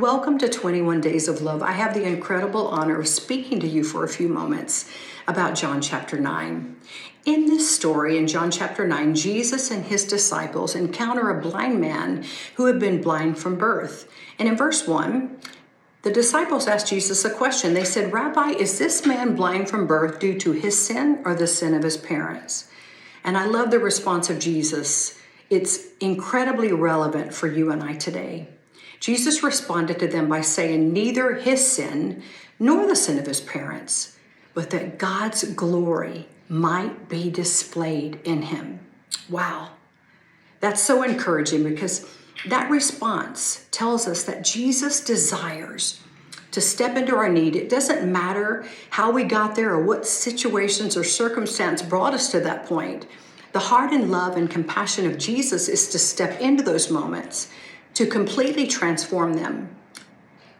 Welcome to 21 Days of Love. I have the incredible honor of speaking to you for a few moments about John chapter 9. In this story, in John chapter 9, Jesus and his disciples encounter a blind man who had been blind from birth. And in verse 1, the disciples asked Jesus a question. They said, "Rabbi, is this man blind from birth due to his sin or the sin of his parents?" And I love the response of Jesus. It's incredibly relevant for you and I today. Jesus responded to them by saying neither his sin nor the sin of his parents, but that God's glory might be displayed in him. Wow. That's so encouraging because that response tells us that Jesus desires to step into our need. It doesn't matter how we got there or what situations or circumstance brought us to that point. The heart and love and compassion of Jesus is to step into those moments, to completely transform them,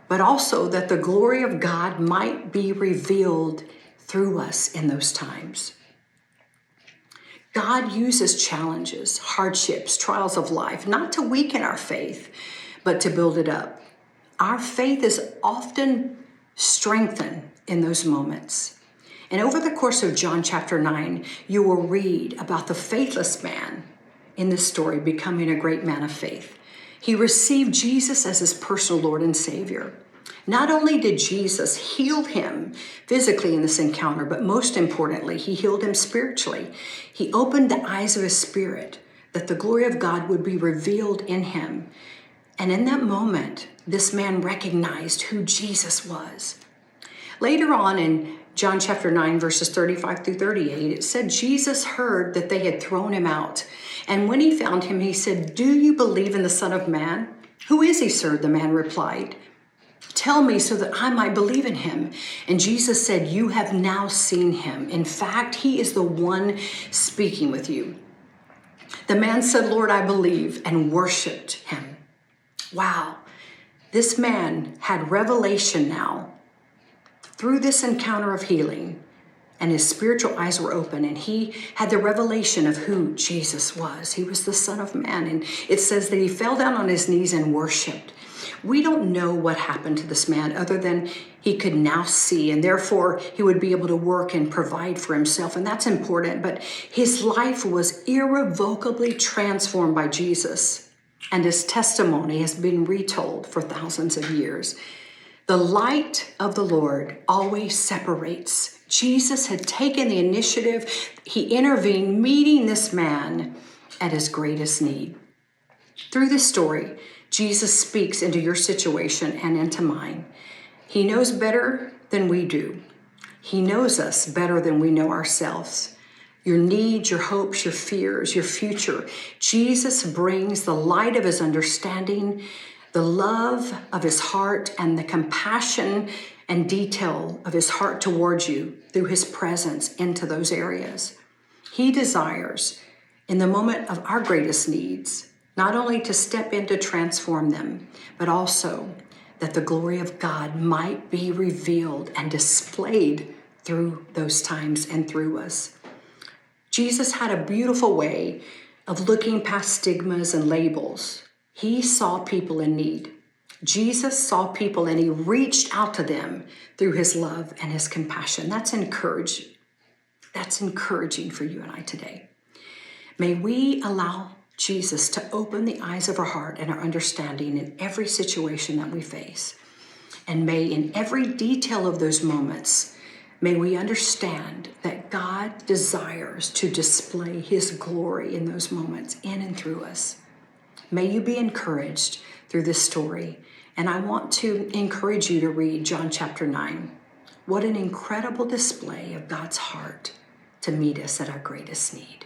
but also that the glory of God might be revealed through us in those times. God uses challenges, hardships, trials of life, not to weaken our faith, but to build it up. Our faith is often strengthened in those moments. And over the course of John chapter 9, you will read about the faithless man in this story becoming a great man of faith. He received Jesus as his personal Lord and Savior. Not only did Jesus heal him physically in this encounter, but most importantly, he healed him spiritually. He opened the eyes of his spirit that the glory of God would be revealed in him. And in that moment, this man recognized who Jesus was. Later on in John chapter 9, verses 35 through 38, it said Jesus heard that they had thrown him out. And when he found him, he said, "Do you believe in the Son of Man?" "Who is he, sir?" the man replied. "Tell me so that I might believe in him." And Jesus said, "You have now seen him. In fact, he is the one speaking with you." The man said, "Lord, I believe," and worshiped him. Wow. This man had revelation now through this encounter of healing, and his spiritual eyes were open, and he had the revelation of who Jesus was. He was the Son of Man, and it says that he fell down on his knees and worshiped. We don't know what happened to this man other than he could now see, and therefore he would be able to work and provide for himself, and that's important. But his life was irrevocably transformed by Jesus, and his testimony has been retold for thousands of years. The light of the Lord always separates. Jesus had taken the initiative. He intervened, meeting this man at his greatest need. Through this story, Jesus speaks into your situation and into mine. He knows better than we do. He knows us better than we know ourselves. Your needs, your hopes, your fears, your future. Jesus brings the light of his understanding, the love of his heart, and the compassion and detail of his heart towards you through his presence into those areas. He desires, in the moment of our greatest needs, not only to step in to transform them, but also that the glory of God might be revealed and displayed through those times and through us. Jesus had a beautiful way of looking past stigmas and labels. He saw people in need. Jesus saw people and he reached out to them through his love and his compassion. That's encouraging. That's encouraging for you and I today. May we allow Jesus to open the eyes of our heart and our understanding in every situation that we face. And may in every detail of those moments, may we understand that God desires to display his glory in those moments, in and through us. May you be encouraged through this story. And I want to encourage you to read John chapter 9. What an incredible display of God's heart to meet us at our greatest need.